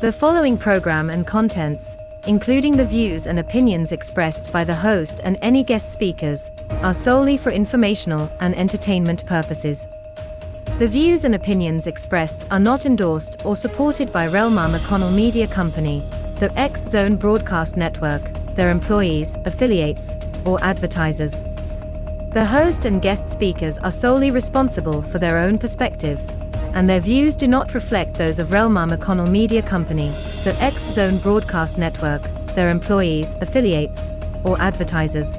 The following program and contents, including the views and opinions expressed by the host and any guest speakers, are solely for informational and entertainment purposes. The views and opinions expressed are not endorsed or supported by rel-mar McConnell Media Company, the X Zone Broadcast Network, their employees, affiliates, or advertisers. The host and guest speakers are solely responsible for their own perspectives, and their views do not reflect those of rel-mar McConnell Media Company, the X Zone Broadcast Network, their employees, affiliates, or advertisers.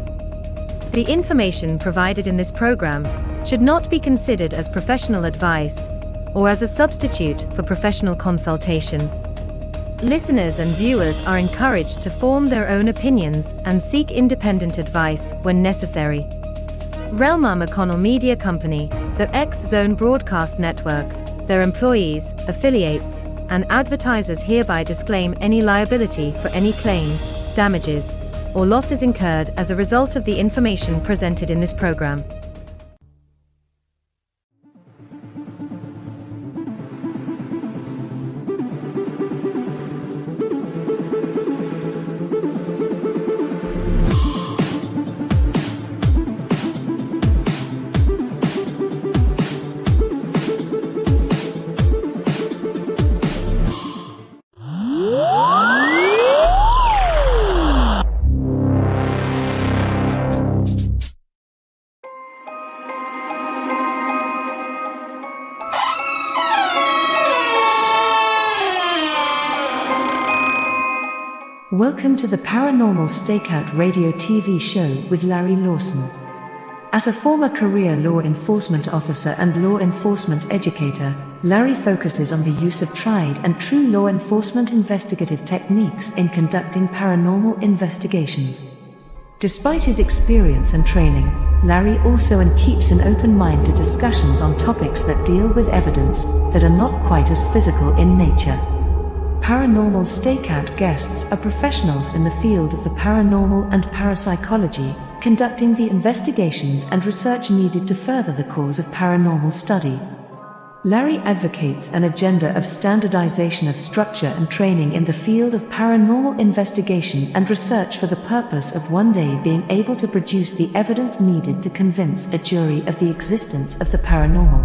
The information provided in this program should not be considered as professional advice or as a substitute for professional consultation. Listeners and viewers are encouraged to form their own opinions and seek independent advice when necessary. rel-mar McConnell Media Company, the X Zone Broadcast Network, their employees, affiliates, and advertisers hereby disclaim any liability for any claims, damages, or losses incurred as a result of the information presented in this program. Welcome to the Paranormal StakeOut radio TV show with Larry Lawson. As a former career law enforcement officer and law enforcement educator, Larry focuses on the use of tried and true law enforcement investigative techniques in conducting paranormal investigations. Despite his experience and training, Larry also keeps an open mind to discussions on topics that deal with evidence that are not quite as physical in nature. Paranormal StakeOut guests are professionals in the field of the paranormal and parapsychology, conducting the investigations and research needed to further the cause of paranormal study. Larry advocates an agenda of standardization of structure and training in the field of paranormal investigation and research for the purpose of one day being able to produce the evidence needed to convince a jury of the existence of the paranormal.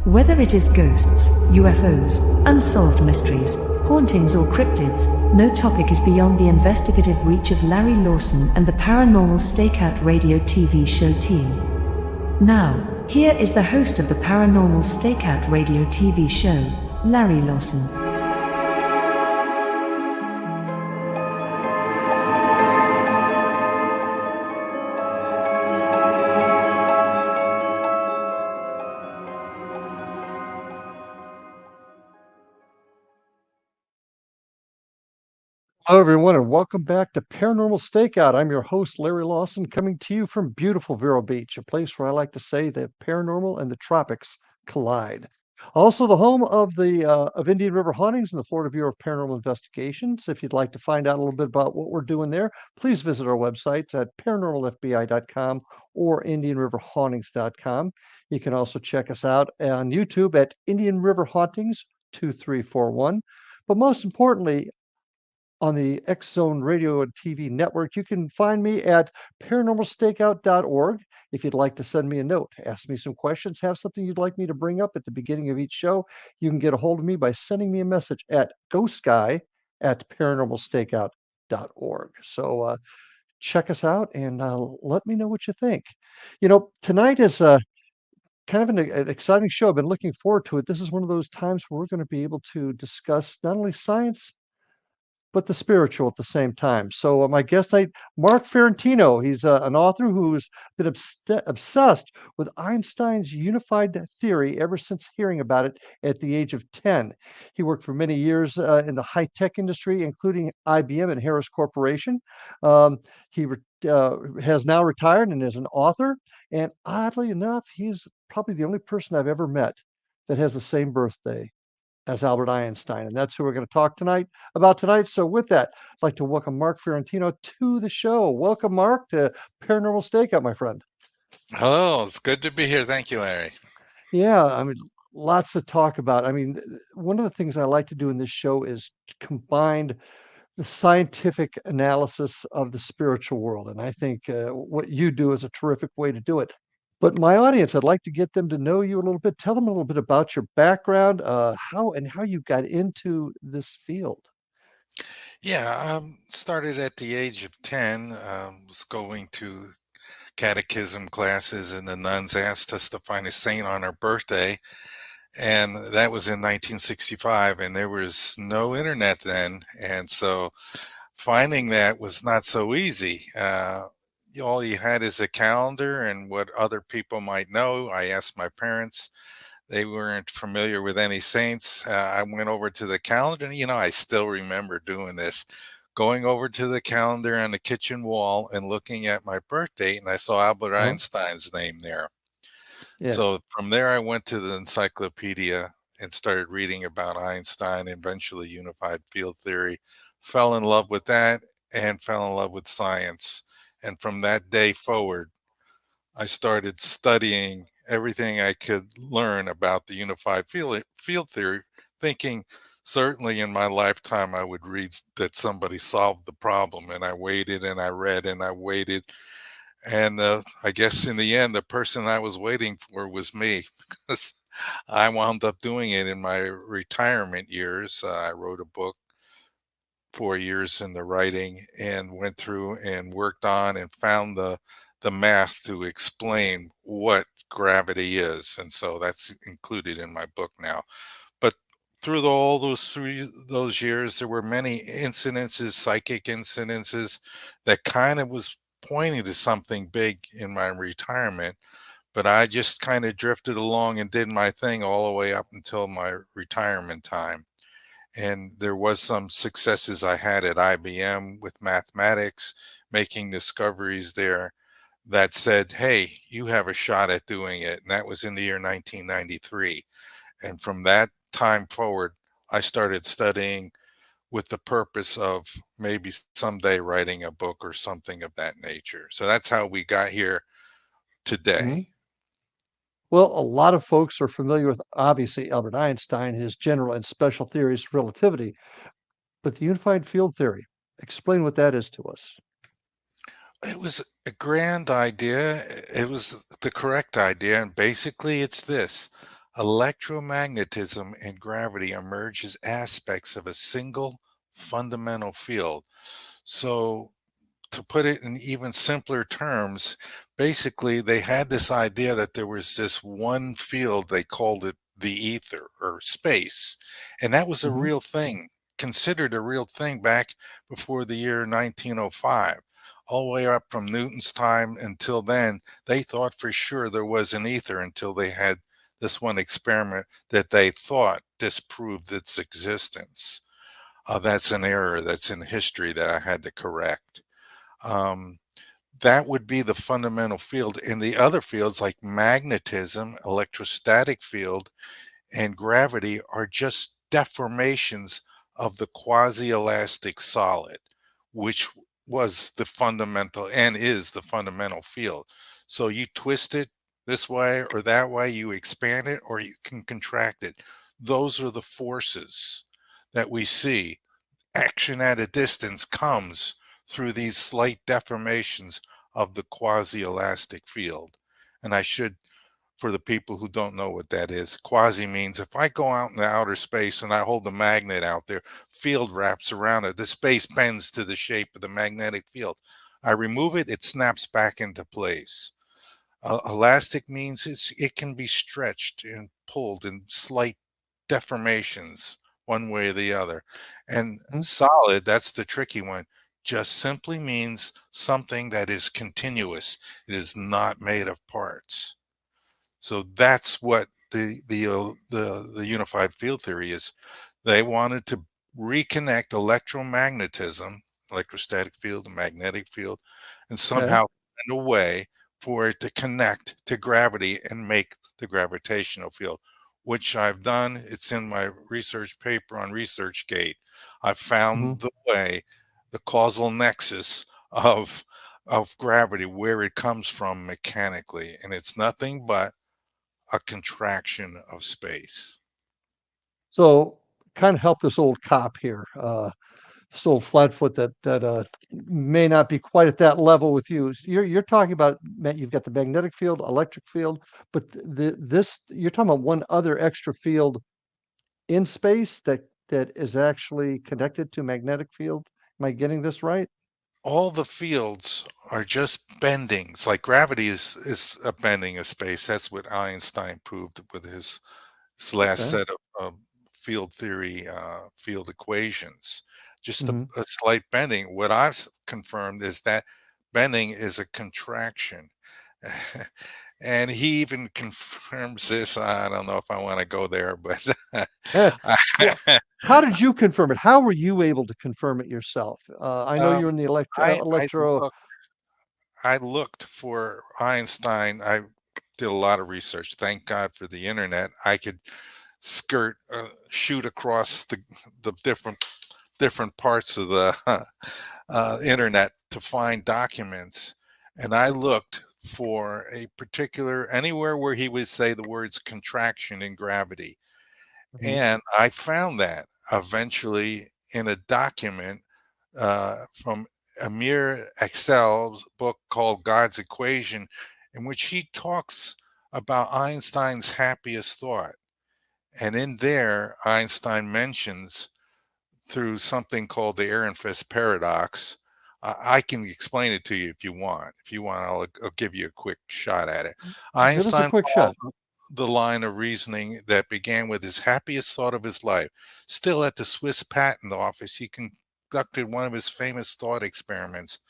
Whether it is ghosts, UFOs, unsolved mysteries, hauntings or cryptids, no topic is beyond the investigative reach of Larry Lawson and the Paranormal StakeOut radio TV show team. Now, here is the host of the Paranormal StakeOut radio TV show, Larry Lawson. Hello, everyone, and welcome back to Paranormal StakeOut. I'm your host, Larry Lawson, coming to you from beautiful Vero Beach, a place where I like to say the paranormal and the tropics collide. Also, the home of the of Indian River Hauntings and the Florida Bureau of Paranormal Investigations. If you'd like to find out a little bit about what we're doing there, please visit our websites at paranormalfbi.com or indianriverhauntings.com. You can also check us out on YouTube at Indian River Hauntings 2341. But most importantly, on the X Zone Radio and TV network, you can find me at paranormalstakeout.org. If you'd like to send me a note, ask me some questions, have something you'd like me to bring up at the beginning of each show, you can get a hold of me by sending me a message at ghostguy@paranormalstakeout.org. So check us out and let me know what you think. You know, tonight is kind of an exciting show. I've been looking forward to it. This is one of those times where we're going to be able to discuss not only science, but the spiritual at the same time. So my guest tonight, Mark Fiorentino, he's an author who's been obsessed with Einstein's unified theory ever since hearing about it at the age of 10. He worked for many years in the high-tech industry, including IBM and Harris Corporation. He has now retired and is an author. And oddly enough, he's probably the only person I've ever met that has the same birthday as Albert Einstein. And that's who we're going to talk about tonight. So with that, I'd like to welcome Mark Fiorentino to the show. Welcome, Mark, to Paranormal StakeOut, my friend. Hello, it's good to be here. Thank you, Larry. Yeah, I mean, lots to talk about. I mean, one of the things I like to do in this show is combine the scientific analysis of the spiritual world, and I think what you do is a terrific way to do it. But my audience, I'd like to get them to know you a little bit. Tell them a little bit about your background, how you got into this field. Yeah, started at the age of 10, was going to catechism classes, and the nuns asked us to find a saint on our birthday. And that was in 1965, and there was no internet then. And so finding that was not so easy. All you had is a calendar and what other people might know. I asked my parents. They weren't familiar with any saints. I went over to the calendar, and I still remember doing this, going over to the calendar on the kitchen wall and looking at my birth date, and I saw Albert Uh-huh. Einstein's name there. Yeah. So from there, I went to the encyclopedia and started reading about Einstein, eventually unified field theory, fell in love with that and fell in love with science. And from that day forward, I started studying everything I could learn about the unified field theory, thinking certainly in my lifetime I would read that somebody solved the problem. And I waited and I read and I waited. And I guess in the end, the person I was waiting for was me because I wound up doing it in my retirement years. I wrote a book, 4 years in the writing, and went through and worked on and found the math to explain what gravity is, and so that's included in my book now. But through all those years, there were many incidences, psychic incidences, that kind of was pointing to something big in my retirement. But I just kind of drifted along and did my thing all the way up until my retirement time. And there was some successes I had at IBM with mathematics, making discoveries there that said, hey, you have a shot at doing it. And that was in the year 1993. And from that time forward, I started studying with the purpose of maybe someday writing a book or something of that nature. So that's how we got here today. Mhm. Well, a lot of folks are familiar with obviously Albert Einstein, his general and special theories of relativity, but the unified field theory, explain what that is to us. It was a grand idea. It was the correct idea. And basically, it's this: electromagnetism and gravity emerge as aspects of a single fundamental field. So, to put it in even simpler terms, basically they had this idea that there was this one field, they called it the ether or space. And that was a Mhm. real thing, considered a real thing back before the year 1905. All the way up from Newton's time until then, they thought for sure there was an ether until they had this one experiment that they thought disproved its existence. That's an error that's in history that I had to correct. Um, that would be the fundamental field. In the other fields like magnetism, electrostatic field, and gravity are just deformations of the quasi-elastic solid, which was the fundamental and is the fundamental field. So you twist it this way or that way, you expand it or you can contract it. Those are the forces that we see. Action at a distance comes through these slight deformations of the quasi-elastic field. And I should, for the people who don't know what that is, quasi means if I go out in the outer space and I hold the magnet out there, field wraps around it, the space bends to the shape of the magnetic field. I remove it, it snaps back into place. Elastic means it can be stretched and pulled in slight deformations one way or the other. And Mhm. solid, that's the tricky one, just simply means something that is continuous. It is not made of parts. So that's what the unified field theory is. They wanted to reconnect electromagnetism, electrostatic field, and magnetic field, and Okay. somehow find a way for it to connect to gravity and make the gravitational field, which I've done. It's in my research paper on ResearchGate. I Mhm. found the way, the causal nexus of gravity, where it comes from mechanically, and it's nothing but a contraction of space. So kind of help this old cop here, this old flatfoot that may not be quite at that level with you. You're talking about you've got the magnetic field, electric field, but this you're talking about one other extra field in space that is actually connected to magnetic field. Am I getting this right? All the fields are just bendings. Like gravity is a bending of space. That's what Einstein proved with his last Okay. set of field theory field equations. Just Hmm. a slight bending. What I've confirmed is that bending is a contraction. And he even confirms this. I don't know if I want to go there, but Well, how did you confirm it? How were you able to confirm it yourself? I know um, you're in the I electro. looked for Einstein. I did a lot of research. Thank God for the internet. I could shoot across the different parts of the internet to find documents, and I looked for a particular anywhere where he would say the words contraction in gravity, Mhm, and I found that eventually in a document from Amir Excel's book called God's Equation, in which he talks about Einstein's happiest thought. And in there, Einstein mentions through something called the Ehrenfest paradox. I can explain it to you if you want. If you want, I'll give you a quick shot at it. give us a Einstein quick shot. followed the line of reasoning that began with his happiest thought of his life. Still at the Swiss Patent Office, he conducted one of his famous thought experiments.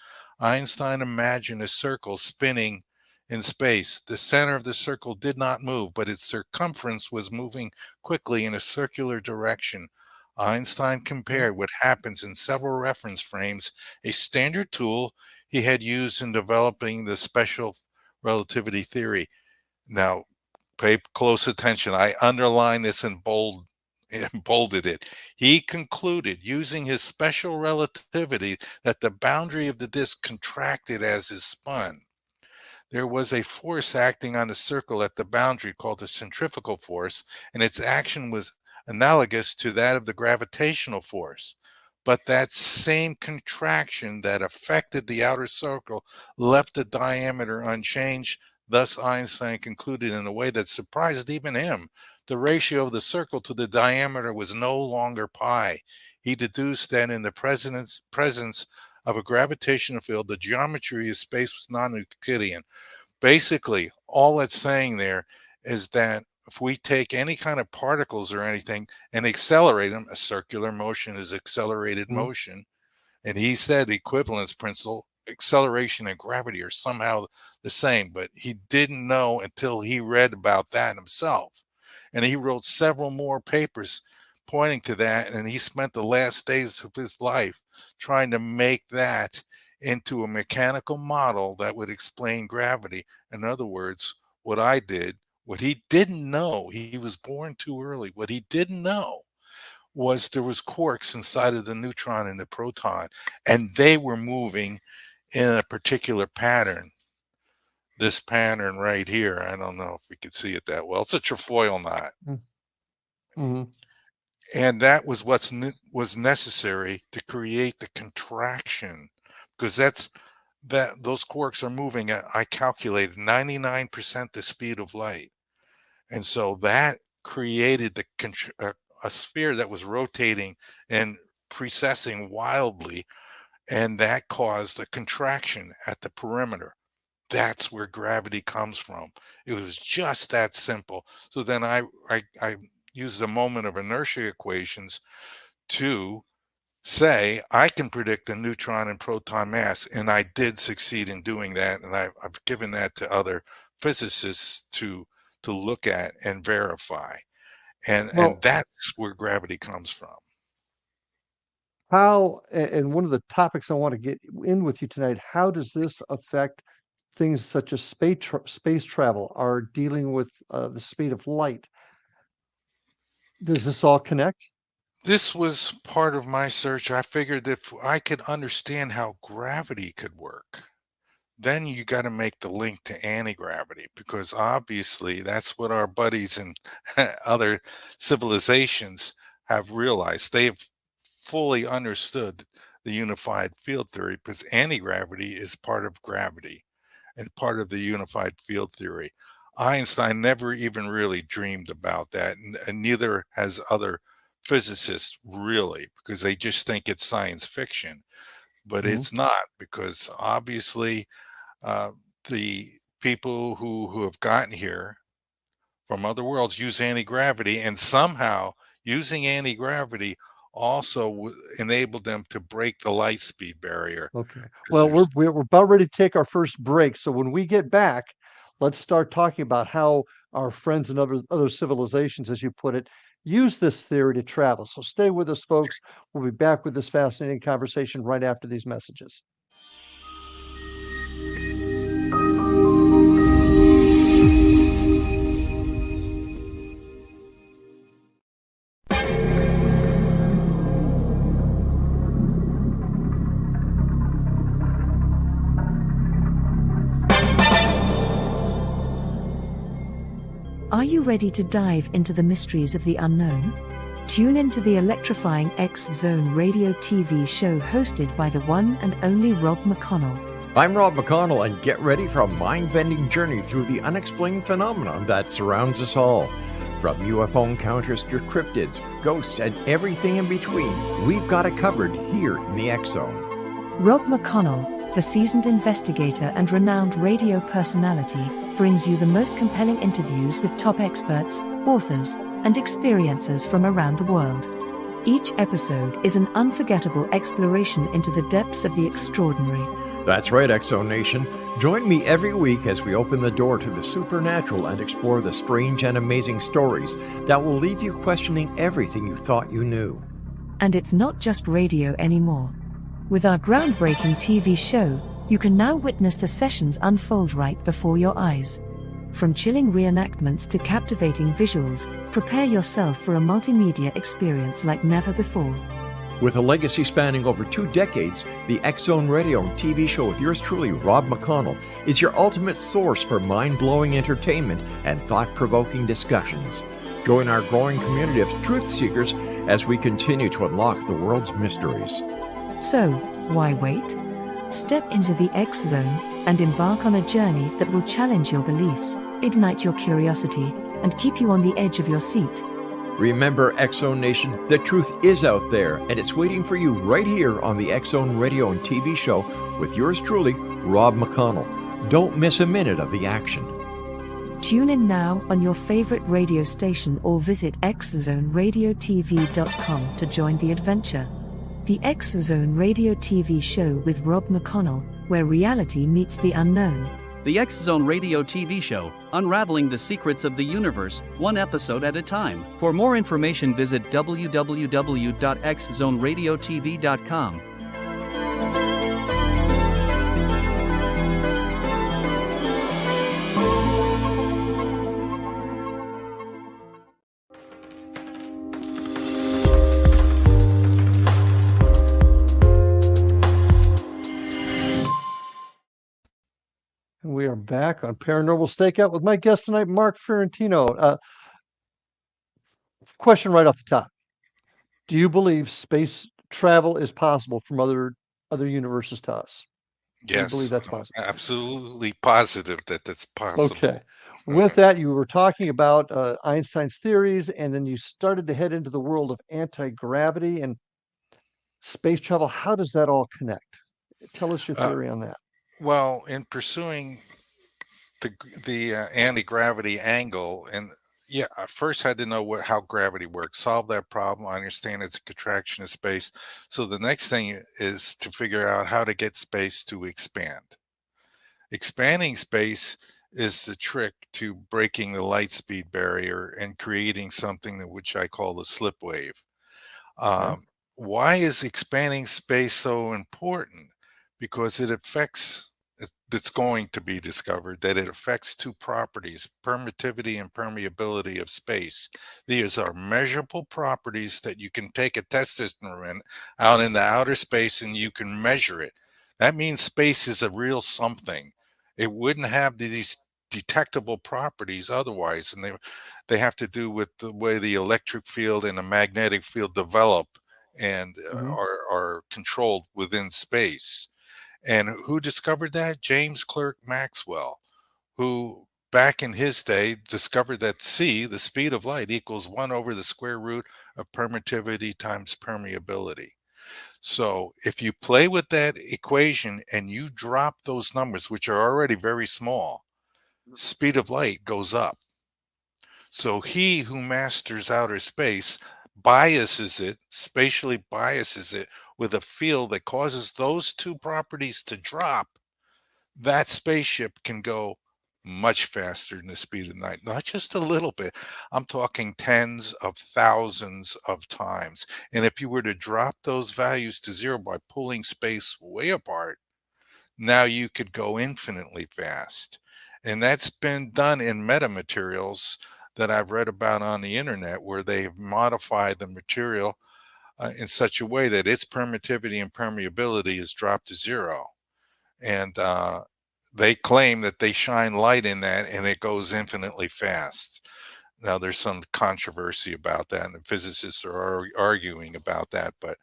Einstein imagined a circle spinning in space. The center of the circle did not move, but its circumference was moving quickly in a circular direction. Einstein Mhm, compared what happens in several reference frames, a standard tool he had used in developing the special relativity theory. Now, pay close attention. I underline this in bold and bolded it. He concluded, using his special relativity, that the boundary of the disk contracted as it spun. There was a force acting on the circle at the boundary called the centrifugal force, and its action was analogous to that of the gravitational force. But that same contraction that affected the outer circle left the diameter unchanged. Thus, Einstein concluded in a way that surprised even him. The ratio of the circle to the diameter was no longer pi. He deduced that in the presence of a gravitational field, the geometry of space was non Euclidean. Basically, all it's saying there is that if we take any kind of particles or anything and accelerate them, a circular motion is accelerated mhm. motion. And he said the equivalence principle, acceleration and gravity are somehow the same, but he didn't know until he read about that himself. And he wrote several more papers pointing to that. And he spent the last days of his life trying to make that into a mechanical model that would explain gravity. In other words, what I did, what he didn't know, he was born too early. What he didn't know was there was quarks inside of the neutron and the proton, and they were moving in a particular pattern. This pattern right here, I don't know if we could see it that well. It's a trefoil knot, Mm, mhm. and that was was necessary to create the contraction, because that those quarks are moving at, I calculated, 99% the speed of light. And so that created a sphere that was rotating and precessing wildly, and that caused a contraction at the perimeter. That's where gravity comes from. It was just that simple. So then I used the moment of inertia equations to say I can predict the neutron and proton mass, and I did succeed in doing that, and I've given that to other physicists to look at and verify, and Well, that's where gravity comes from. and one of the topics I want to get in with you tonight, how does this affect things such as space travel, are dealing with the speed of light? Does this all connect? This was part of my search. I figured if I could understand how gravity could work, then you got to make the link to anti-gravity, because obviously that's what our buddies in other civilizations have realized. They have fully understood the unified field theory, because anti-gravity is part of gravity and part of the unified field theory. Einstein never even really dreamed about that, and neither has other physicists really, because they just think it's science fiction. But Mhm. it's not, because obviously uh, the people who have gotten here from other worlds use anti-gravity, and somehow using anti-gravity also enabled them to break the light speed barrier, Okay. because Well, we're there's we're about ready to take our first break. So when we get back, let's start talking about how our friends and other civilizations, as you put it, use this theory to travel. So stay with us, folks. We'll be back with this fascinating conversation right after these messages. Are you ready to dive into the mysteries of the unknown? Tune into the electrifying X Zone radio TV show hosted by the one and only Rob McConnell. I'm Rob McConnell, and get ready for a mind-bending journey through the unexplained phenomenon that surrounds us all. From UFO encounters to cryptids, ghosts, and everything in between, we've got it covered here in the X Zone. Rob McConnell, the seasoned investigator and renowned radio personality, brings you the most compelling interviews with top experts, authors, and experiencers from around the world. Each episode is an unforgettable exploration into the depths of the extraordinary. That's right, X Zone Nation. Join me every week as we open the door to the supernatural and explore the strange and amazing stories that will leave you questioning everything you thought you knew. And it's not just radio anymore. With our groundbreaking TV show, you can now witness the sessions unfold right before your eyes. From chilling reenactments to captivating visuals, prepare yourself for a multimedia experience like never before. With a legacy spanning over 2 decades, the X Zone Radio and TV show with yours truly, Rob McConnell, is your ultimate source for mind-blowing entertainment and thought-provoking discussions. Join our growing community of truth seekers as we continue to unlock the world's mysteries. So, why wait? Step into the X Zone and embark on a journey that will challenge your beliefs, ignite your curiosity, and keep you on the edge of your seat. Remember, X Zone Nation, the truth is out there, and it's waiting for you right here on the X Zone Radio and TV show with yours truly, Rob McConnell. Don't miss a minute of the action. Tune in now on your favorite radio station or visit xzoneradiotv.com to join the adventure. The X Zone Radio TV show with Rob McConnell, where reality meets the unknown. The X Zone Radio TV show, unraveling the secrets of the universe, one episode at a time. For more information, visit www.xzoneradiotv.com. And we are back on Paranormal Stakeout with my guest tonight, Mark Fiorentino. Question right off the top. Do you believe space travel is possible from other universes to us? Do you believe yes, that's possible? absolutely positive that that's possible. Okay. With that, you were talking about Einstein's theories, and then you started to head into the world of anti-gravity and space travel. How does that all connect? Tell us your Uh, theory on that. well, in pursuing the anti-gravity angle, and yeah, I first had to know how gravity works, solve that problem. I understand it's a contraction of space. So the next thing is to figure out how to get space to expand. Expanding space is the trick to breaking the light speed barrier and creating something which I call the slip wave. Okay. Why is expanding space so important? Because it's going to be discovered that it affects 2 properties, permittivity and permeability of space. These are measurable properties that you can take a test instrument out in the outer space and you can measure it. That means space is a real something. It wouldn't have these detectable properties otherwise, and they have to do with the way the electric field and the magnetic field develop and Hmm. are controlled within space. And who discovered that? James Clerk Maxwell, who back in his day discovered that c, the speed of light, equals 1 over the square root of permittivity times permeability. So if you play with that equation and you drop those numbers, which are already very small, speed of light goes up. So he who masters outer space biases it, spatially biases it with a field that causes those two properties to drop. That spaceship can go much faster than the speed of light, not just a little bit. I'm talking tens of thousands of times. And if you were to drop those values to zero by pulling space way apart, now you could go infinitely fast. And that's been done in metamaterials that I've read about on the internet, where they have modified the material in such a way that its permittivity and permeability is dropped to zero. And they claim that they shine light in that and it goes infinitely fast. Now, there's some controversy about that, and the physicists are arguing about that, but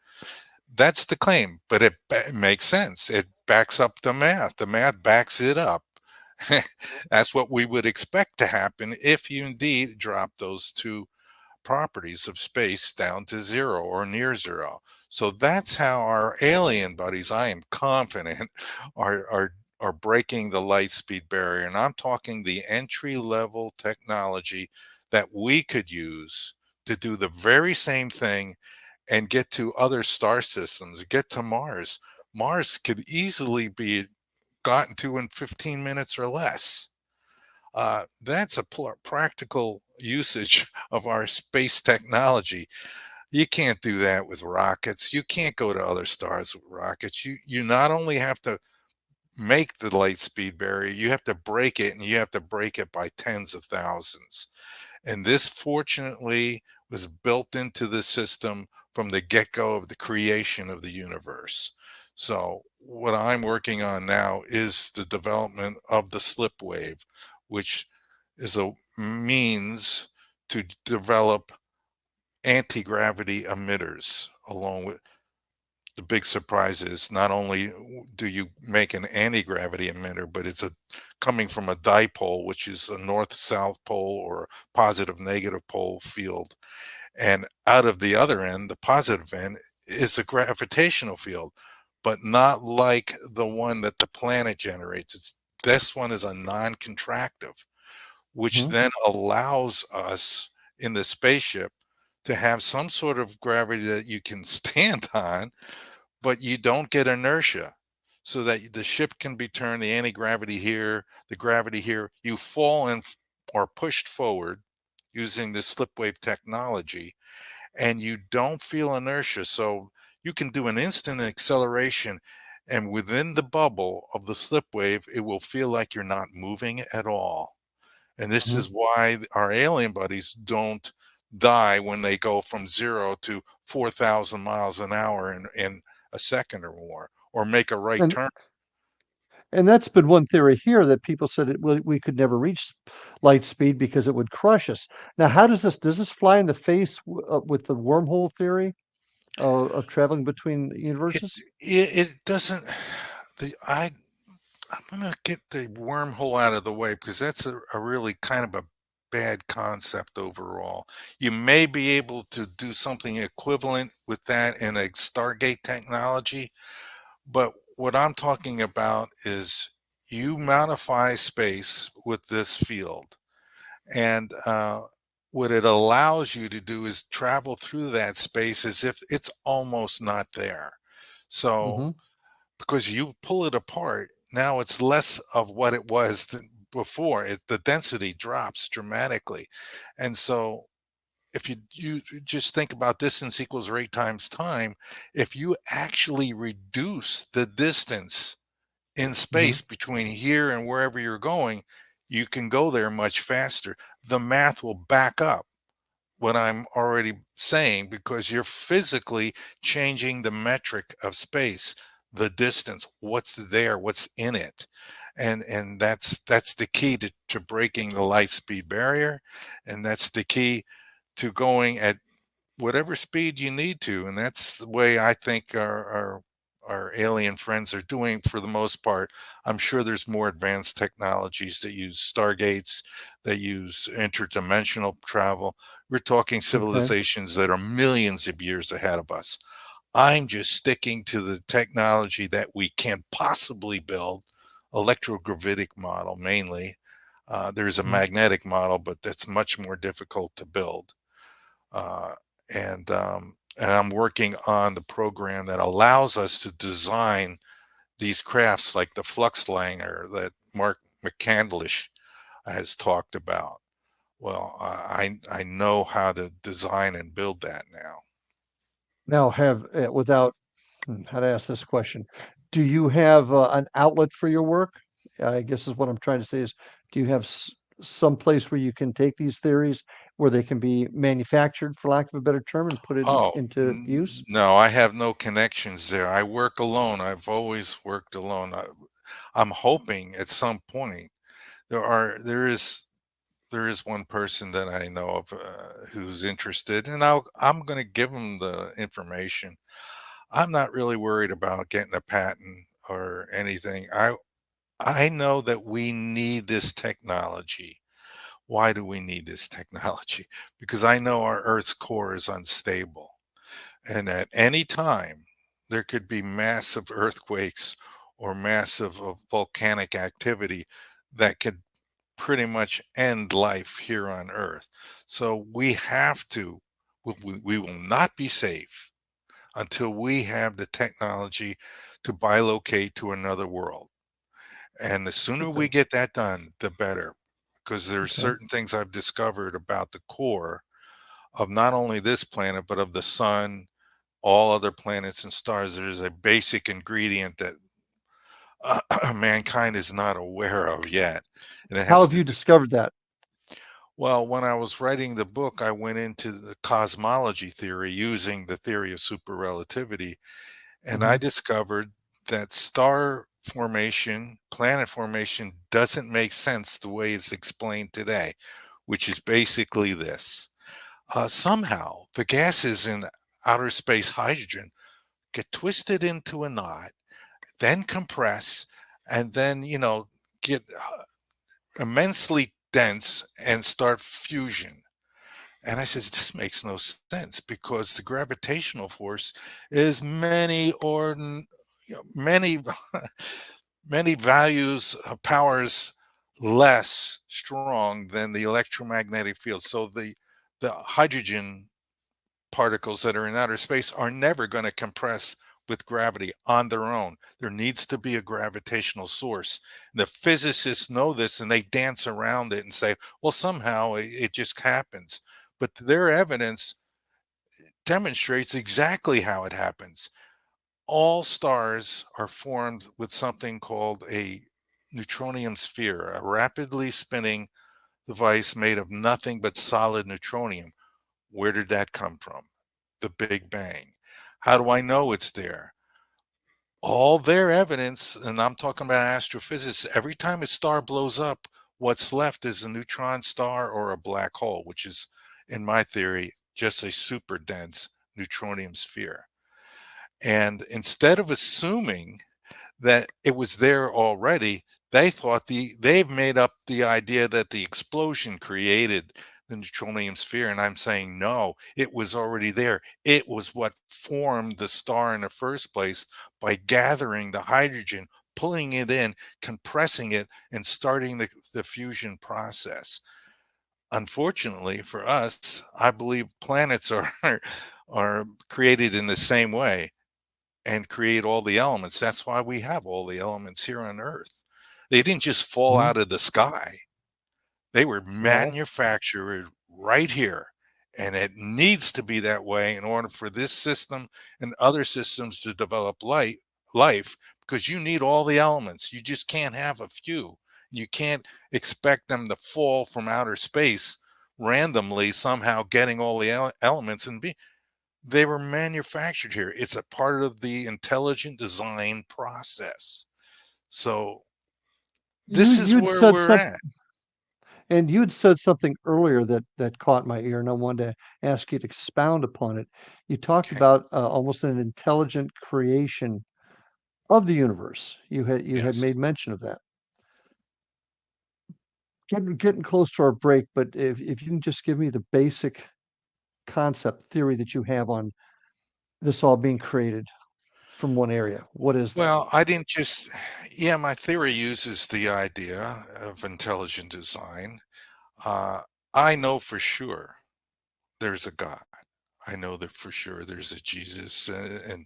that's the claim. But it makes sense. It backs up the math. The math backs it up. That's what we would expect to happen if you indeed drop those two properties of space down to zero or near zero. So that's how our alien buddies, I am confident, are breaking the light speed barrier. And I'm talking the entry level technology that we could use to do the very same thing and get to other star systems, get to Mars. Mars could easily be gotten to in 15 minutes or less. That's a practical usage of our space technology. You can't do that with rockets. You can't go to other stars with rockets. You not only have to make the light speed barrier, you have to break it, and you have to break it by tens of thousands. And this, fortunately, was built into the system from the get go of the creation of the universe. So, what I'm working on now is the development of the slip wave, which is a means to develop anti gravity emitters. Along with the big surprise is, not only do you make an anti gravity emitter, but it's coming from a dipole, which is a north south pole or positive negative pole field. And out of the other end, the positive end, is a gravitational field, but not like the one that the planet generates. This one is a non-contractive, which Hmm. then allows us in the spaceship to have some sort of gravity that you can stand on, but you don't get inertia, so that the ship can be turned, the anti-gravity here, the gravity here, you fall and or pushed forward using the slip wave technology, and you don't feel inertia. So you can do an instant acceleration, and within the bubble of the slip wave, it will feel like you're not moving at all. And this Hmm. is why our alien buddies don't die when they go from 0 to 4,000 miles an hour in a second or more, or make a right And turn. and that's been one theory here, that people said we could never reach light speed because it would crush us. Now, how does this fly in the face with the wormhole theory of traveling between It universes? it doesn't. The I'm gonna get the wormhole out of the way, because that's a really kind of a bad concept overall. You may be able to do something equivalent with that in a Stargate technology, but what I'm talking about is you modify space with this field, and what it allows you to do is travel through that space as if it's almost not there. So, Hmm. because you pull it apart, now it's less of what it was than before. The density drops dramatically. And so, if you just think about distance equals rate times time, if you actually reduce the distance in Hmm. space between here and wherever you're going, you can go there much faster. The math will back up what I'm already saying, because you're physically changing the metric of space. the distance, what's there, what's in it. And that's the key to breaking the light speed barrier, and that's the key to going at whatever speed you need to. And that's the way I think our alien friends are doing for the most part. I'm sure there's more advanced technologies that use stargates, that use interdimensional travel. We're talking Okay. civilizations that are millions of years ahead of us. I'm just sticking to the technology that we can possibly build, electrogravitic model mainly. There's a Mhm. magnetic model, but that's much more difficult to build. Uh, and I'm working on the program that allows us to design these crafts like the Fluxlanger that Mark McCandlish has talked about. Well, I know how to design and build that now. Now have without how to ask this question. Do you have an outlet for your work? I guess is what I'm trying to say is, do you have some place where you can take these theories where they can be manufactured, for lack of a better term, and put it Oh, into use? no, I have no connections there. I work alone. I've always worked alone. I'm hoping at some point there is one person that I know of who's interested, and I'm going to give him the information. I'm not really worried about getting a patent or anything. I know that we need this technology. Why do we need this technology? Because I know our Earth's core is unstable. And at any time, there could be massive earthquakes or massive volcanic activity that could pretty much end life here on Earth. So we have to, we will not be safe until we have the technology to bilocate to another world. And the sooner we Interesting. get that done, the better. Because there's Okay. certain things I've discovered about the core of not only this planet, but of the sun, all other planets and stars. There's a basic ingredient that mankind is not aware of yet. And it How has have to you discovered that? Well, when I was writing the book, I went into the cosmology theory using the theory of super relativity, and I Hmm. discovered that star formation, planet formation doesn't make sense the way it's explained today, which is basically this. Somehow, the gases in outer space hydrogen get twisted into a knot, then compress, and then, get immensely dense and start fusion. And I says, this makes no sense because the gravitational force is many, many values, powers less strong than the electromagnetic field. So the hydrogen particles that are in outer space are never going to compress with gravity on their own. There needs to be a gravitational source. And the physicists know this and they dance around it and say, well, somehow it just happens. But their evidence demonstrates exactly how it happens. All stars are formed with something called a neutronium sphere, a rapidly spinning device made of nothing but solid neutronium. Where did that come from? The Big Bang. How do I know it's there? All their evidence, and I'm talking about astrophysics, every time a star blows up, what's left is a neutron star or a black hole, which is, in my theory, just a super dense neutronium sphere. And instead of assuming that it was there already, they've made up the idea that the explosion created the neutronium sphere, and I'm saying no, it was already there. It was what formed the star in the first place by gathering the hydrogen, pulling it in, compressing it, and starting the fusion process. Unfortunately for us, I believe planets are created in the same way and create all the elements. That's why we have all the elements here on Earth. They didn't just fall Hmm. out of the sky. They were No. manufactured right here. And it needs to be that way in order for this system and other systems to develop life, because you need all the elements. You just can't have a few. You can't expect them to fall from outer space randomly, somehow getting all the elements and be. They were manufactured here. It's a part of the intelligent design process. So this is You'd where said we're something, at. and you'd said something earlier that caught my ear, and I wanted to ask you to expound upon it. You talked Okay. about almost an intelligent creation of the universe. You had Yes. made mention of that. Getting close to our break, but if you can just give me the basic concept theory that you have on this all being created from one area. What is that? Well, I didn't just, yeah, my theory uses the idea of intelligent design. Uh, I know for sure there's a God. I know that for sure there's a Jesus, and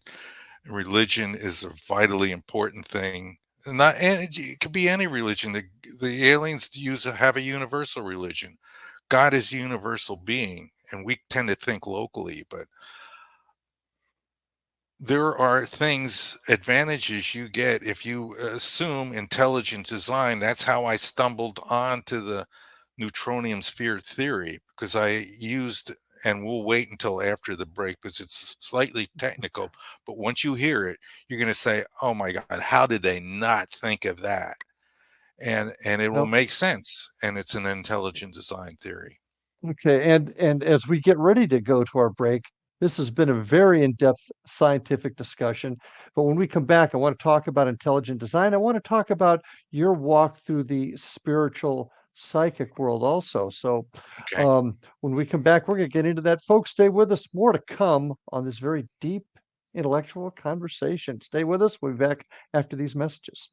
religion is a vitally important thing. And it could be any religion. The aliens have a universal religion. God is a universal being, and we tend to think locally, but there are advantages you get if you assume intelligent design. That's how I stumbled onto the neutronium sphere theory, because I used, and we'll wait until after the break because it's slightly technical, but once you hear it, you're going to say, oh my God, how did they not think of that? And it will No. make sense. And it's an intelligent design theory. Okay, and as we get ready to go to our break, this has been a very in-depth scientific discussion. But when we come back, I want to talk about intelligent design. I want to talk about your walk through the spiritual psychic world also. So Okay. when we come back, we're going to get into that. Folks, stay with us. More to come on this very deep intellectual conversation. Stay with us. We'll be back after these messages.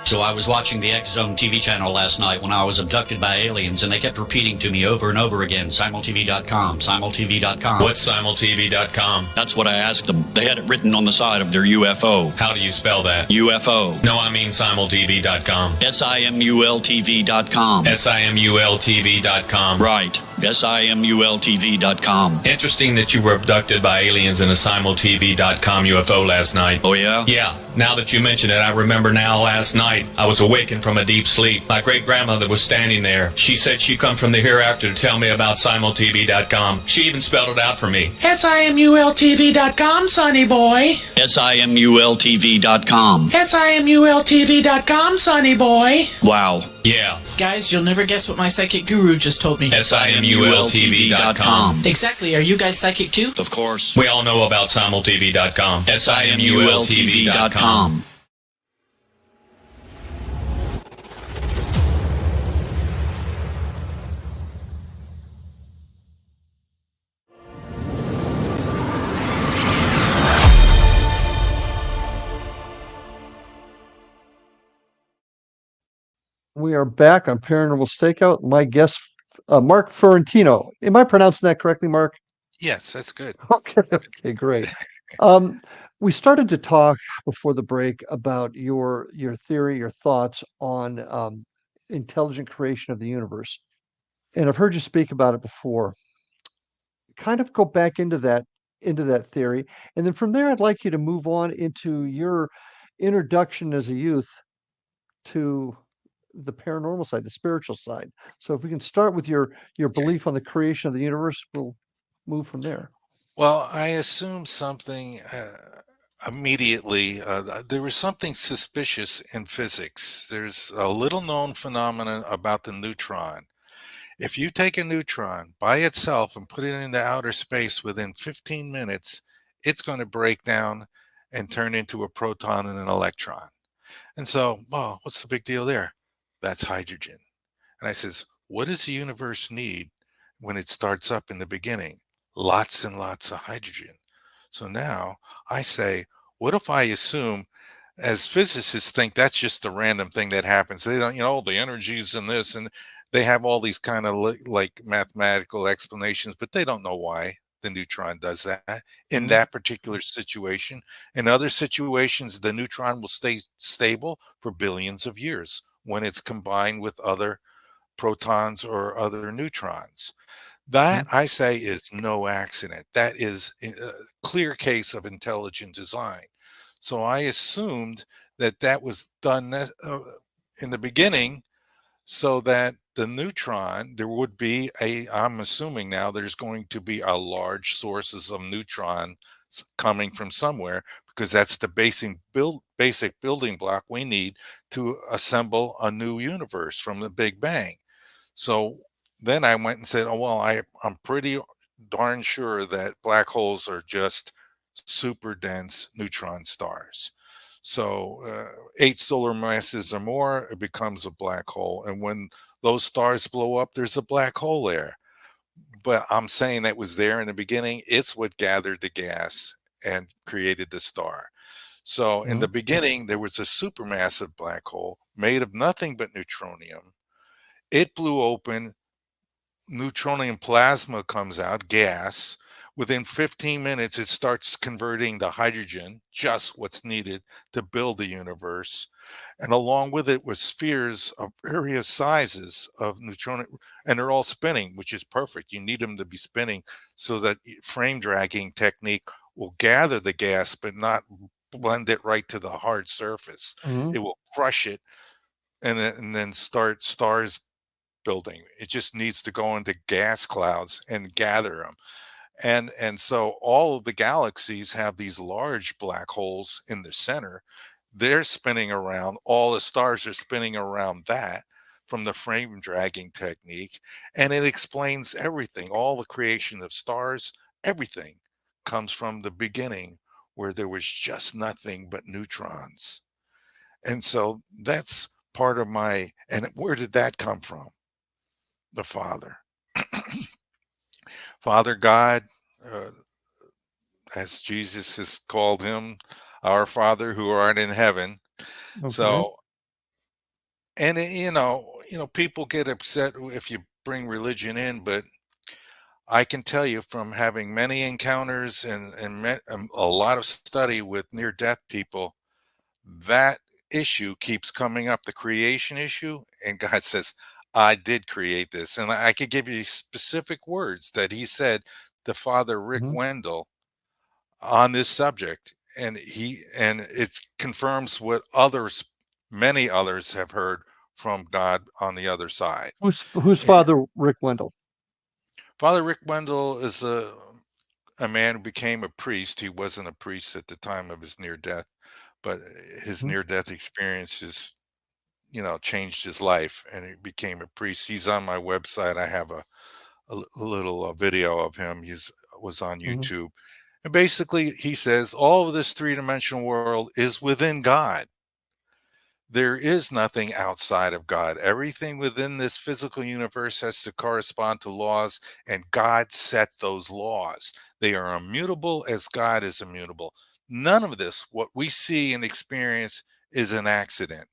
So I was watching the X Zone TV channel last night when I was abducted by aliens, and they kept repeating to me over and over again, simultv.com, simultv.com. What's simultv.com? That's what I asked them. They had it written on the side of their UFO. How do you spell that? UFO. No, I mean simultv.com. simultv.com. simultv.com. Right. simultv.com. Interesting that you were abducted by aliens in a simultv.com UFO last night. Oh, yeah? Yeah. Now that you mention it, I remember now last night I was awakened from a deep sleep. My great-grandmother was standing there. She said she'd come from the hereafter to tell me about simultv.com. She even spelled it out for me. simultv.com, sonny boy. simultv.com. simultv.com, sonny boy. Wow. Yeah. Guys, you'll never guess what my psychic guru just told me. simultv.com. Exactly. Are you guys psychic too? Of course. We all know about simultv.com. simultv.com. We are back on Paranormal Stakeout. My guest, Mark Fiorentino. Am I pronouncing that correctly, Mark? Yes, that's good. Okay, great. We started to talk before the break about your theory, your thoughts on intelligent creation of the universe, and I've heard you speak about it before. Kind of go back into that theory, and then from there, I'd like you to move on into your introduction as a youth to the paranormal side, the spiritual side. So if we can start with your belief on the creation of the universe, we'll move from there. Well, I assumed something immediately. There was something suspicious in physics. There's a little known phenomenon about the neutron. If you take a neutron by itself and put it into outer space within 15 minutes, it's going to break down and turn into a proton and an electron. And so, well, what's the big deal there? That's hydrogen. And I says, what does the universe need when it starts up in the beginning? Lots and lots of hydrogen. So now I say, what if I assume, as physicists think that's just a random thing that happens? They don't, the energy's in this, and they have all these kind of like mathematical explanations, but they don't know why the neutron does that in that particular situation. In other situations, the neutron will stay stable for billions of years when it's combined with other protons or other neutrons. That, I say, is no accident. That is a clear case of intelligent design. So I assumed that that was done in the beginning so that the neutron, there would be I'm assuming now there's going to be a large sources of neutrons coming from somewhere, because that's the basic building block we need to assemble a new universe from the Big Bang. So then I went and said, oh, well, I'm pretty darn sure that black holes are just super dense neutron stars. So 8 solar masses or more, it becomes a black hole. And when those stars blow up, there's a black hole there. But I'm saying that was there in the beginning. It's what gathered the gas and created the star. So in the beginning, there was a supermassive black hole made of nothing but neutronium. It blew open, neutronium plasma comes out, gas. Within 15 minutes, it starts converting to hydrogen, just what's needed to build the universe. And along with it was spheres of various sizes of neutronium, and they're all spinning, which is perfect. You need them to be spinning so that frame dragging technique will gather the gas, but not blend it right to the hard surface. It will crush it and then start stars building. It just needs to go into gas clouds and gather them. And so all of the galaxies have these large black holes in the center. They're spinning around. All the stars are spinning around that from the frame dragging technique. And it explains everything. All the creation of stars, everything comes from the beginning where there was just nothing but neutrons. And so that's part of and where did that come from? The Father. Father God, as Jesus has called him, our Father who art in heaven. So, and people get upset if you bring religion in, but I can tell you from having many encounters and a lot of study with near-death people, that issue keeps coming up, the creation issue, and God says, I did create this. And I could give you specific words that he said to Father Rick Wendell on this subject. And it confirms what many others have heard from God on the other side. Who's Father Rick Wendell? Father Rick Wendell is a man who became a priest. He wasn't a priest at the time of his near death, but his near death experiences changed his life, and he became a priest. He's on my website. I have a little video of him. He was on YouTube. And basically, he says all of this three-dimensional world is within God. There is nothing outside of God. Everything within this physical universe has to correspond to laws, and God set those laws. They are immutable as God is immutable. None of this, what we see and experience, is an accident.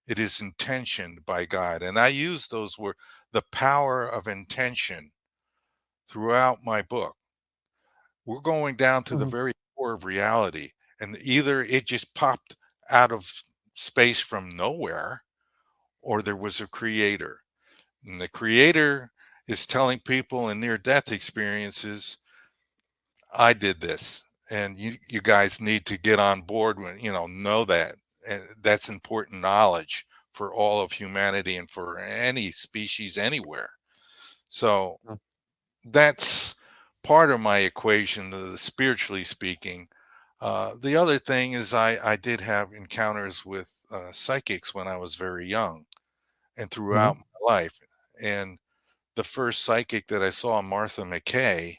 It is intentioned by God. And I use those words, the power of intention, throughout my book. We're going down to the very core of reality. And either it just popped out of space from nowhere, or there was a creator. And the creator is telling people in near-death experiences, I did this. And you guys need to get on board with, know that. And that's important knowledge for all of humanity and for any species anywhere. So that's part of my equation, spiritually speaking. The other thing is I did have encounters with psychics when I was very young and throughout my life. And the first psychic that I saw, Martha McKay,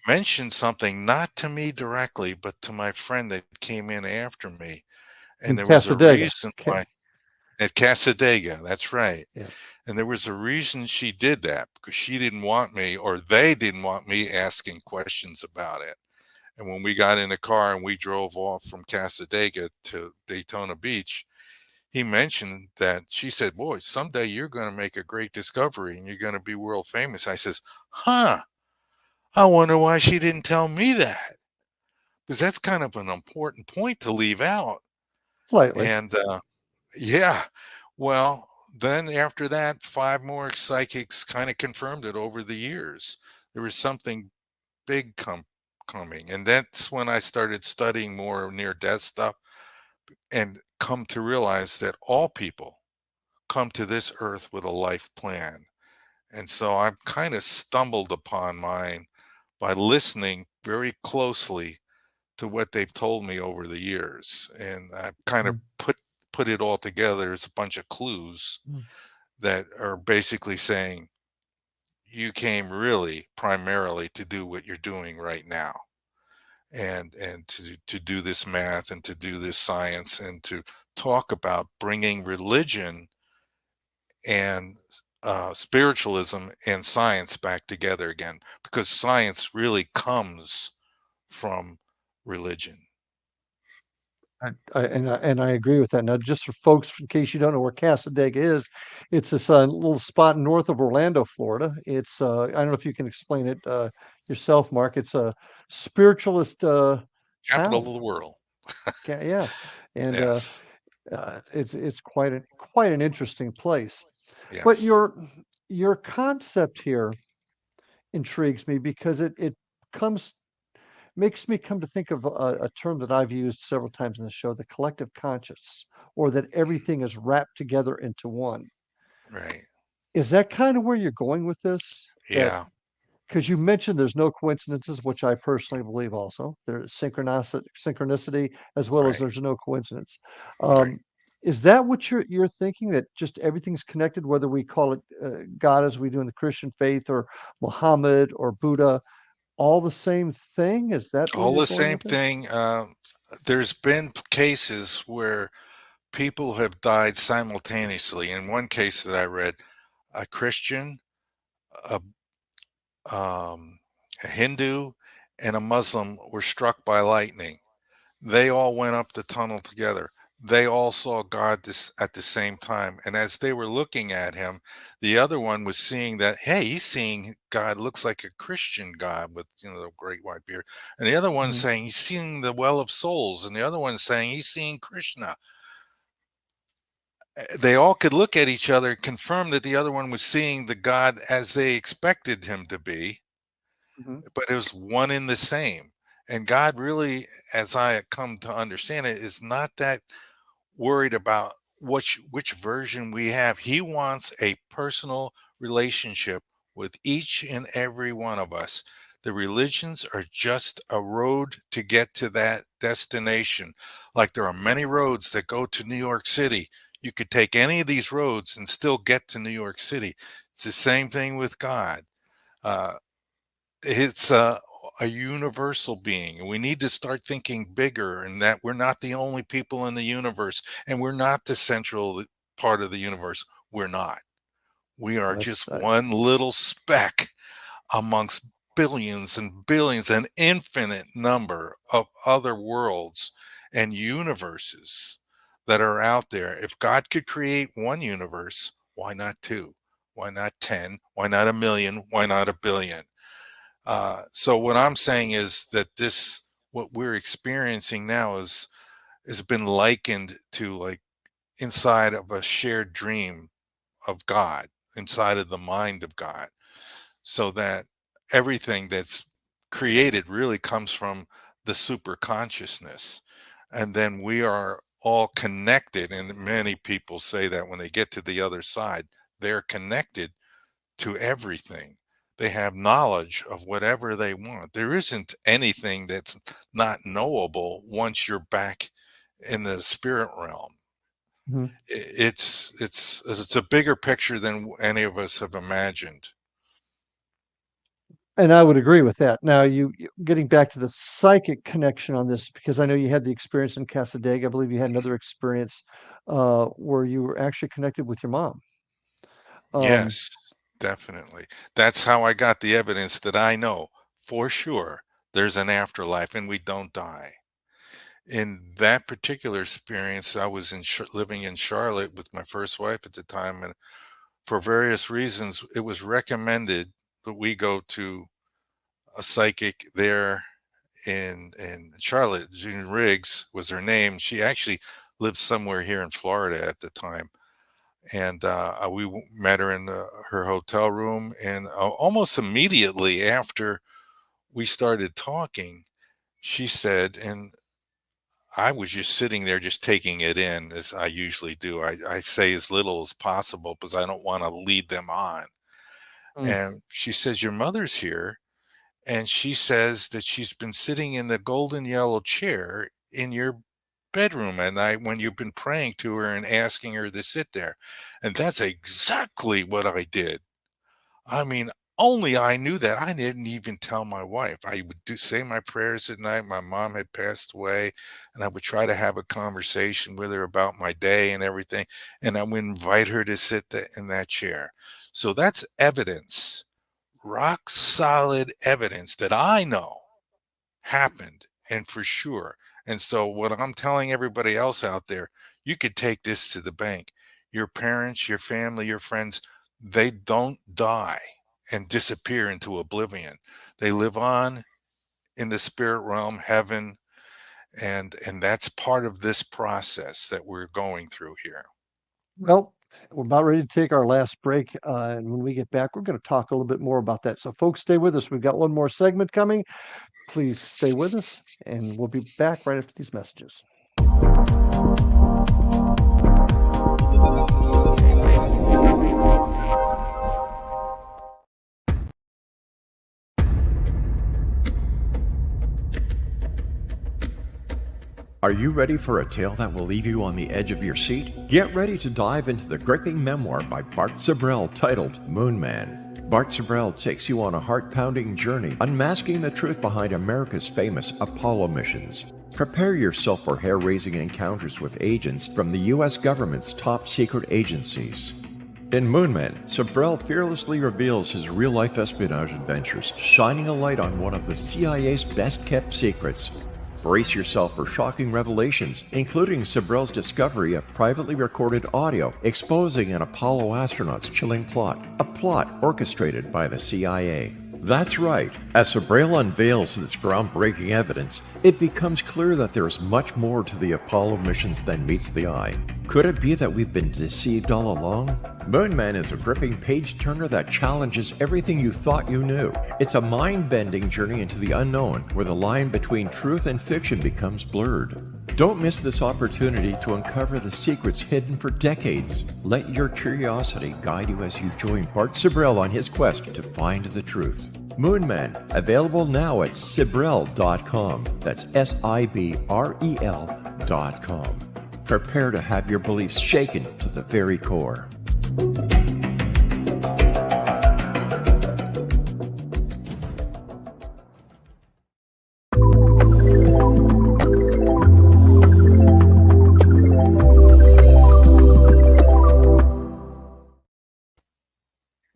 mentioned something not to me directly, but to my friend that came in after me. And there was a reason why. At Casadega, that's right. Yeah. And there was a reason she did that, because she didn't want me, or they didn't want me, asking questions about it. And when we got in the car and we drove off from Casadega to Daytona Beach, he mentioned that she said, boy, someday you're going to make a great discovery and you're going to be world famous. I says, I wonder why she didn't tell me that, because that's kind of an important point to leave out. Slightly. And yeah, well, then after that, 5 more psychics kind of confirmed it over the years. There was something big coming, and that's when I started studying more near-death stuff and come to realize that all people come to this earth with a life plan. And so I've kind of stumbled upon mine by listening very closely to what they've told me over the years, and I've kind of Mm, put it all together as a bunch of clues mm. that are basically saying you came really primarily to do what you're doing right now, and to do this math and to do this science and to talk about bringing religion and spiritualism and science back together again, because science really comes from religion. And I agree with that. Now, just for folks, in case you don't know where Casadega is, it's this little spot north of Orlando, Florida. It's I don't know if you can explain it yourself, Mark. It's a spiritualist Capital of town. the world. Yeah, and Yes. it's quite an interesting place. But Yes. your concept here intrigues me because it comes makes me come to think of a term that I've used several times in the show, the collective conscious, or that everything is wrapped together into one. Right. Is that kind of where you're going with this? That Yeah. because you mentioned there's no coincidences, which I personally believe also. There's synchronicity as well as Right. there's no coincidence. Right. Um, is that what you're thinking, that just everything's connected, whether we call it God as we do in the Christian faith, or Muhammad or Buddha, all the same thing? Is that where All you're the going same with this? thing. There's been cases where people have died simultaneously. In one case that I read, a Christian, a, a Hindu, and a Muslim were struck by lightning. They all went up the tunnel together. They all saw God at the same time. And as they were looking at him, the other one was seeing that, hey, he's seeing God looks like a Christian God with, the great white beard. And the other one's Mhm, saying he's seeing the well of souls. And the other one's saying he's seeing Krishna. They all could look at each other and confirm that the other one was seeing the God as they expected him to be, mhm, but it was one in the same. And God really, as I come to understand it, is not that worried about which version we have. He wants a personal relationship with each and every one of us. The religions are just a road to get to that destination. Like there are many roads that go to New York City. You could take any of these roads and still get to New York City. It's the same thing with God. Uh, it's a universal being, and we need to start thinking bigger, and that we're not the only people in the universe, and we're not the central part of the universe. We're not. We are that's just one little speck amongst billions and billions, an infinite number of other worlds and universes that are out there. If God could create one universe, why not two? Why not 10? Why not a million? Why not a billion? So what I'm saying is that what we're experiencing now has been likened to like inside of a shared dream of God, inside of the mind of God, so that everything that's created really comes from the super consciousness. And then we are all connected. And many people say that when they get to the other side, they're connected to everything. They have knowledge of whatever they want. There isn't anything that's not knowable once you're back in the spirit realm. mhm. It's a bigger picture than any of us have imagined. And I would agree with that. Now, getting back to the psychic connection on this, because I know you had the experience in Casadega. I believe you had another experience where you were actually connected with your mom. Um, Yes, definitely. That's how I got the evidence that I know for sure there's an afterlife and we don't die. In that particular experience, I was living in Charlotte with my first wife at the time, and for various reasons, it was recommended that we go to a psychic there in Charlotte. June Riggs was her name. She actually lived somewhere here in Florida at the time, And we met her in her hotel room, and almost immediately after we started talking, she said, and I was just sitting there just taking it in as I usually do. I say as little as possible because I don't want to lead them on. Mm. And she says, "Your mother's here." And she says that she's been sitting in the golden yellow chair in your bedroom and when you've been praying to her and asking her to sit there. And that's exactly what I did. I mean, only I knew that. I didn't even tell my wife. I would say my prayers at night. My mom had passed away, and I would try to have a conversation with her about my day and everything. And I would invite her to sit in that chair. So that's evidence, rock solid evidence that I know happened and for sure. And so what I'm telling everybody else out there, you could take this to the bank. Your parents, your family, your friends, they don't die and disappear into oblivion. They live on in the spirit realm, heaven, and that's part of this process that we're going through here. Well, we're about ready to take our last break, and when we get back, we're going to talk a little bit more about that. So, folks, stay with us. We've got one more segment coming. Please stay with us, and we'll be back right after these messages. Are you ready for a tale that will leave you on the edge of your seat? Get ready to dive into the gripping memoir by Bart Sibrel titled Moon Man. Bart Sibrel takes you on a heart-pounding journey, unmasking the truth behind America's famous Apollo missions. Prepare yourself for hair-raising encounters with agents from the U.S. government's top secret agencies. In Moonman, Sibrel fearlessly reveals his real-life espionage adventures, shining a light on one of the CIA's best-kept secrets. Brace yourself for shocking revelations, including Sibrel's discovery of privately recorded audio exposing an Apollo astronaut's chilling plot, a plot orchestrated by the CIA. That's right. As Sibrel unveils this groundbreaking evidence, it becomes clear that there is much more to the Apollo missions than meets the eye. Could it be that we've been deceived all along? Moonman is a gripping page-turner that challenges everything you thought you knew. It's a mind-bending journey into the unknown, where the line between truth and fiction becomes blurred. Don't miss this opportunity to uncover the secrets hidden for decades. Let your curiosity guide you as you join Bart Sibrel on his quest to find the truth. Moonman, available now at Sibrel.com. That's Sibrel.com. Prepare to have your beliefs shaken to the very core.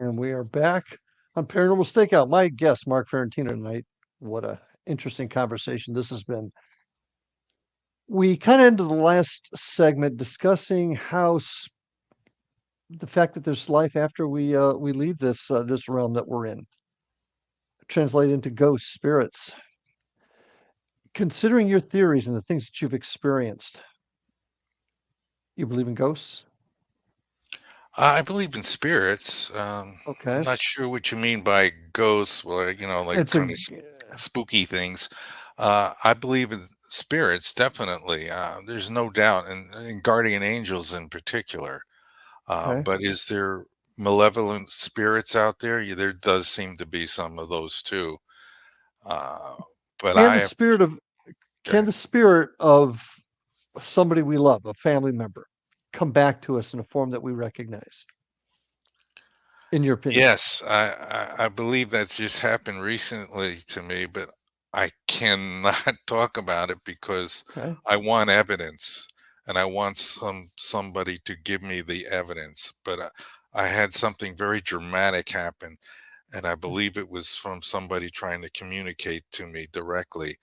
And we are back on Paranormal Stakeout. My guest, Mark Fiorentino, tonight. What a interesting conversation this has been. We kind of ended the last segment discussing how the fact that there's life after we leave this realm that we're in, translate into ghost spirits. Considering your theories and the things that you've experienced, you believe in ghosts? I believe in spirits. Okay. I'm not sure what you mean by ghosts, well, like It's kind of spooky things. I believe in spirits, definitely. There's no doubt, and guardian angels in particular. okay. But is there malevolent spirits out there? Yeah, there does seem to be some of those too. Uh, but Can I the have, spirit of can the spirit of somebody we love, a family member, come back to us in a form that we recognize? In your opinion? yes, I believe that's just happened recently to me, but I cannot talk about it because Okay. I want evidence and I want somebody to give me the evidence. But I had something very dramatic happen, and I believe it was from somebody trying to communicate to me directly.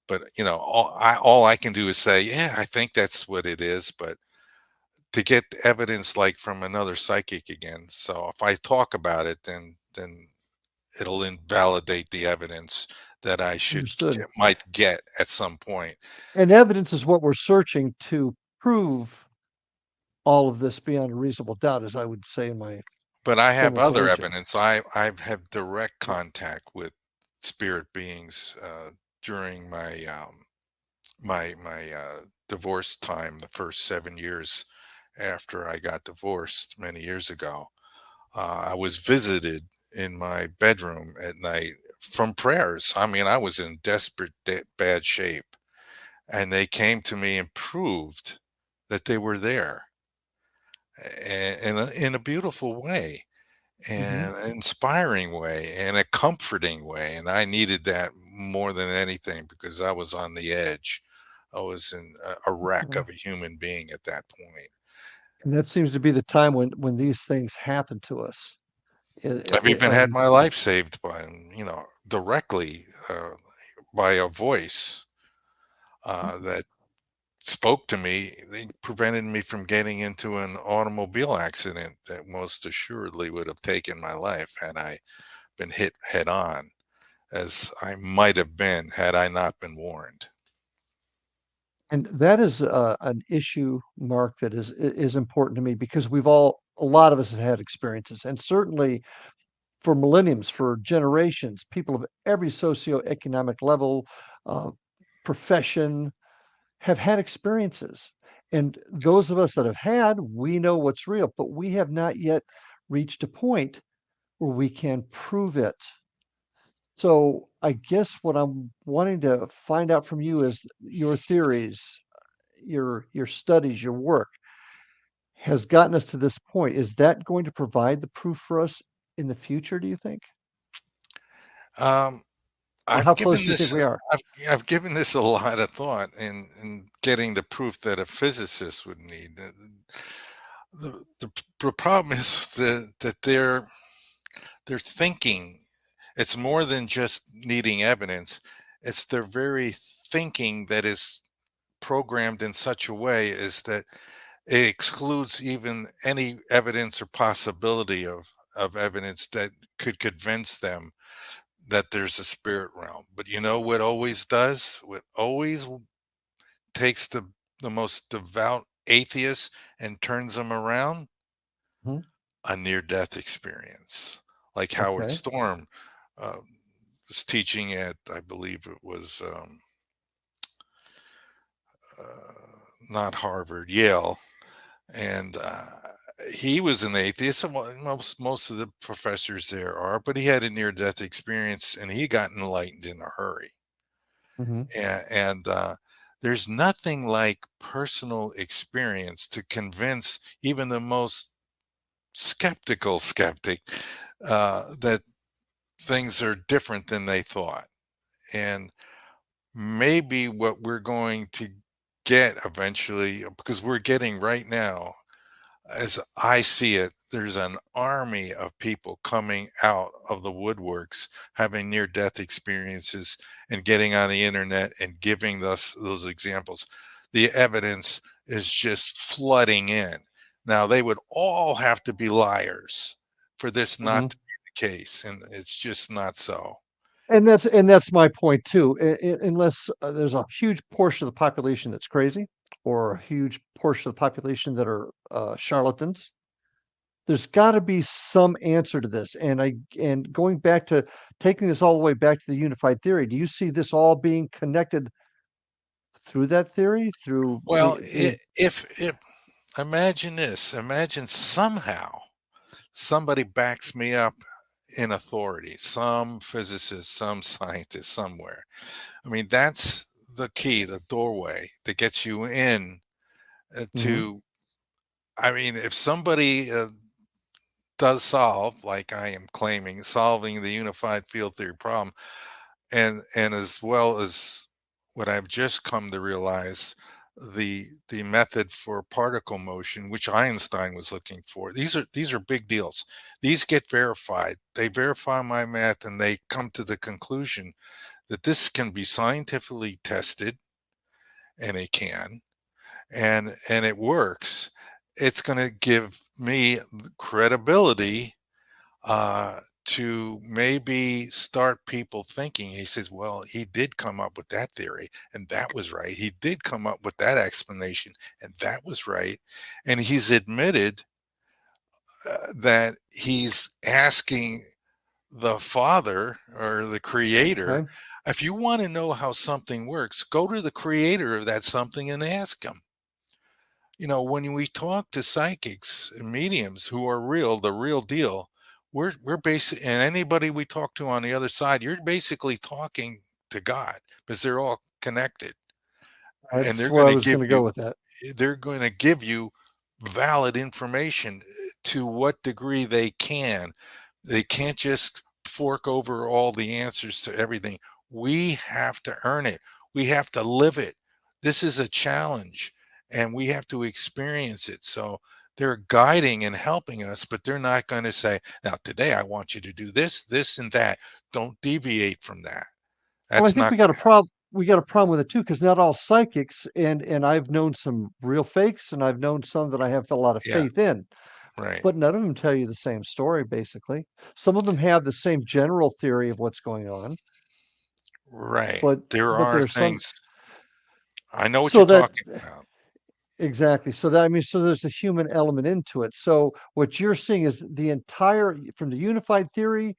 But all I can do is say, yeah, I think that's what it is. But to get evidence like from another psychic again. So if I talk about it, then it'll invalidate the evidence that I Understood. might get at some point. And evidence is what we're searching to prove all of this beyond a reasonable doubt, as I would say in my But I have formal other position. evidence. I have direct contact with spirit beings during my divorce time, the first 7 years after I got divorced many years ago. I was visited in my bedroom at night from prayers. I mean, I was in desperate bad shape, and they came to me and proved that they were there, in a beautiful way, Mhm. and an inspiring way, and a comforting way. And I needed that more than anything because I was on the edge. I was in a wreck Okay. of a human being at that point. And that seems to be the time when these things happen to us. I've even had And my life saved by, directly by a voice that spoke to me. They prevented me from getting into an automobile accident that most assuredly would have taken my life had I been hit head on, as I might have been had I not been warned. and that is an issue, Mark, that is important to me because a lot of us have had experiences, and certainly for millenniums, for generations, people of every socioeconomic level, uh, profession, have had experiences. And those Yes. of us that have had, we know what's real, but we have not yet reached a point where we can prove it. So I guess what I'm wanting to find out from you is your theories, your studies, your work has gotten us to this point. Is that going to provide the proof for us in the future, do you think? Um, Or I've how close given do you think this we are? I've I've given this a lot of thought in getting the proof that a physicist would need. The problem is that their thinking, it's more than just needing evidence. It's their very thinking that is programmed in such a way is that it excludes even any evidence or possibility of evidence that could convince them that there's a spirit realm. But you know what always does? What always takes the most devout atheist and turns them around? Mhm. A near death experience. Like Howard Okay. Storm uh, was teaching at, I believe it was not Harvard, Yale, and he was an atheist. And most of the professors there are, but he had a near death experience, and he got enlightened in a hurry. Mhm. And there's nothing like personal experience to convince even the most skeptical skeptic that things are different than they thought. And maybe what we're going to get eventually, because we're getting right now, as I see it, there's an army of people coming out of the woodworks, having near death experiences and getting on the internet and giving us those examples. The evidence is just flooding in. Now, they would all have to be liars for this not Mhm. to be the case, and it's just not so. And that's my point too. Unless there's a huge portion of the population that's crazy, or a huge portion of the population that are charlatans, there's got to be some answer to this. And going back to taking this all the way back to the unified theory, do you see this all being connected through that theory? Through Well, the if imagine this, imagine somehow somebody backs me up in authority, some physicist, some scientist somewhere. I mean, that's the key, the doorway that gets you in Mhm. to. I mean, if somebody does solve, like I am claiming, solving the unified field theory problem, and as well as what I've just come to realize, the method for particle motion, which Einstein was looking for. These are big deals. These get verified. They verify my math, and they come to the conclusion that this can be scientifically tested, and it can, and it works. It's going to give me credibility to maybe start people thinking. He says, well, he did come up with that theory, and that was right. He did come up with that explanation, and that was right. And he's admitted that he's asking the Father or the Creator. Okay. If you want to know how something works, go to the creator of that something and ask him. When we talk to psychics and mediums who are real, the real deal, we're basic, and anybody we talk to on the other side, you're basically talking to God because they're all connected, and That's where I was going to go with that. they're going to give you valid information to what degree they can. They can't just fork over all the answers to everything. We have to earn it. We have to live it. This is a challenge and we have to experience it. So they're guiding and helping us, but they're not going to say, now today I want you to do this, this, and that. Don't deviate from that. Well, I That's think not we got a going to happen. problem. We got a problem with it too, because not all psychics, and I've known some real fakes, and I've known some that I have a lot of Yeah, faith in, right. but none of them tell you the same story. Basically, some of them have the same general theory of what's going on, Right. but There but are there's some things I know what you're so that talking about. exactly. So that I mean, so there's a human element into it. So what you're seeing is the entire from the unified theory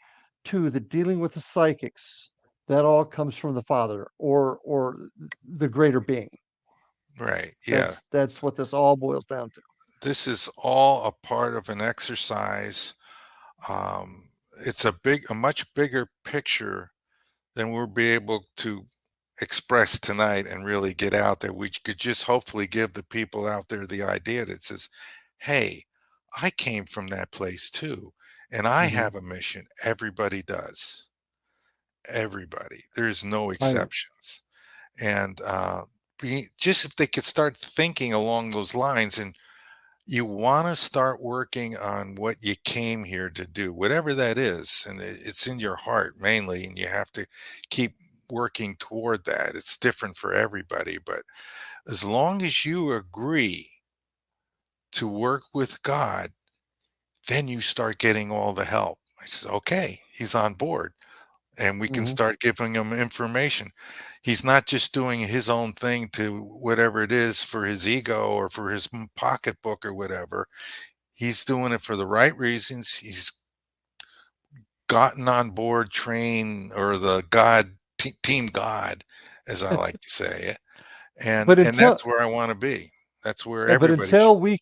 to the dealing with the psychics. That all comes from the Father or the greater being. Right. Yeah. That's what this all boils down to. This is all a part of an exercise. Um, it's a much bigger picture than we'll be able to express tonight and really get out there. We could just hopefully give the people out there the idea that says, hey, I came from that place too. And I Mhm. have a mission. Everybody does. Everybody. There's no I exceptions. And just if they could start thinking along those lines, and you want to start working on what you came here to do, whatever that is, and it's in your heart mainly, and you have to keep working toward that. It's different for everybody, but as long as you agree to work with God, then you start getting all the help. I said, okay, he's on board, and we can mhm. start giving him information. He's not just doing his own thing to whatever it is for his ego or for his pocketbook or whatever. He's doing it for the right reasons. He's gotten on board train or the team God, as I like to say it. And But and that's where I want to be. That's where but everybody should. until we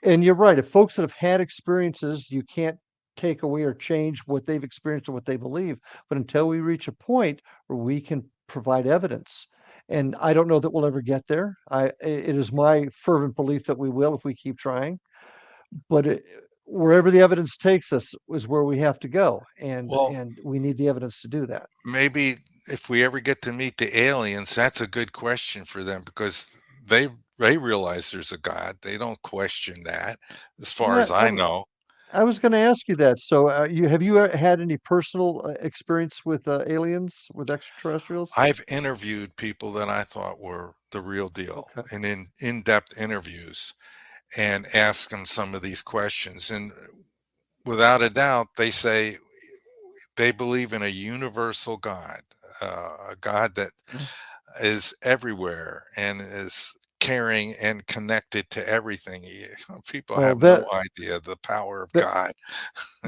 and you're right, if folks that have had experiences, you can't take away or change what they've experienced or what they believe. But until we reach a point where we can provide evidence, and I don't know that we'll ever get there. It is my fervent belief that we will if we keep trying. But wherever the evidence takes us is where we have to go, Well, and we need the evidence to do that. maybe if we ever get to meet the aliens, that's a good question for them because they realize there's a God. They don't question that, as far Yeah, as I know. I was going to ask you that. So, you had any personal experience with aliens, with extraterrestrials? I've interviewed people that I thought were the real deal Okay. and in-depth interviews and ask them some of these questions. And without a doubt, they say they believe in a universal God, a God that Mm. is everywhere and is caring and connected to everything. People Well, have no idea the power of that God.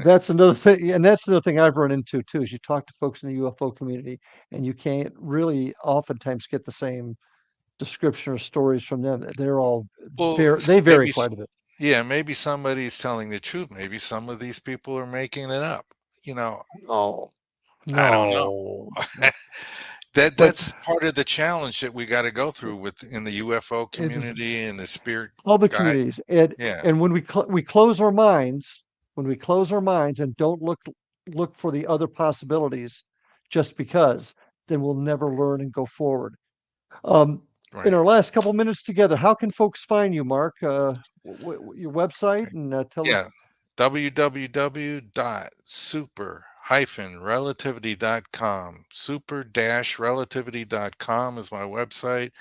that's another thing, and that's another thing I've run into too. Is you talk to folks in the UFO community, and you can't really oftentimes get the same description or stories from them. They're all Well, they vary maybe, quite a bit. yeah, maybe somebody's telling the truth. Maybe some of these people are making it up. You know, No, I don't know. no, but That's part of the challenge that we got to go through with in the UFO it is community and the spirit all the guide. communities, and Yeah. when we close our minds, when we close our minds and don't look for the other possibilities, just because, then we'll never learn and go forward. Um, in Right. our last couple minutes together, how can folks find you, Mark? Your website and tell them. Yeah. www.super-relativity.com. Super-relativity.com is my website.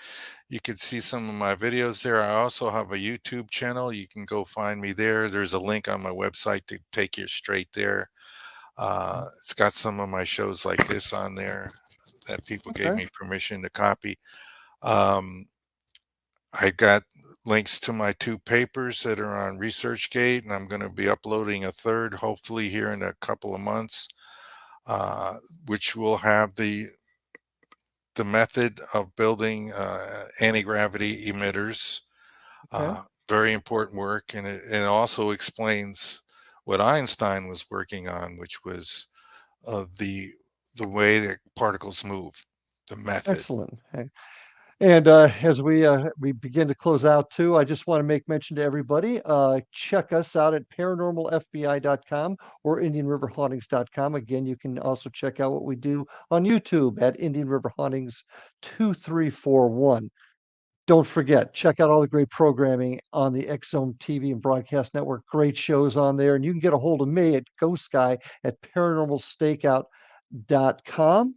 You can see some of my videos there. I also have a YouTube channel. You can go find me there. There's a link on my website to take you straight there. It's got some of my shows like this on there that people gave Okay. me permission to copy. Um, I got links to my 2 papers that are on ResearchGate, and I'm going to be uploading a third, hopefully here in a couple of months, which will have the method of building anti-gravity emitters. Okay. Very important work, and it also explains what Einstein was working on, which was the way that particles move, the method. Excellent. And as we begin to close out too, I just want to make mention to everybody, check us out at paranormalfbi.com or indianriverhauntings.com. Again, you can also check out what we do on YouTube at Indian River Hauntings 2341. Don't forget, check out all the great programming on the X-Zone TV and Broadcast Network. Great shows on there. And you can get a hold of me at Ghost Guy at paranormalstakeout.com.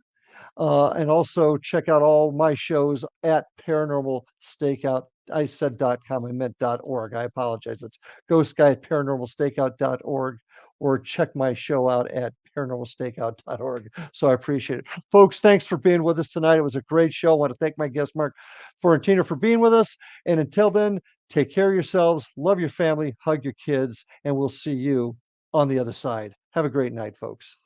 And also check out all my shows at Paranormal Stakeout. I said .com, I meant .org. I apologize. It's Ghost Guy at paranormalstakeout.org, or check my show out at paranormalstakeout.org. So I appreciate it. Folks, thanks for being with us tonight. It was a great show. I want to thank my guest, Mark Fiorentino, for being with us. And until then, take care of yourselves, love your family, hug your kids, and we'll see you on the other side. Have a great night, folks.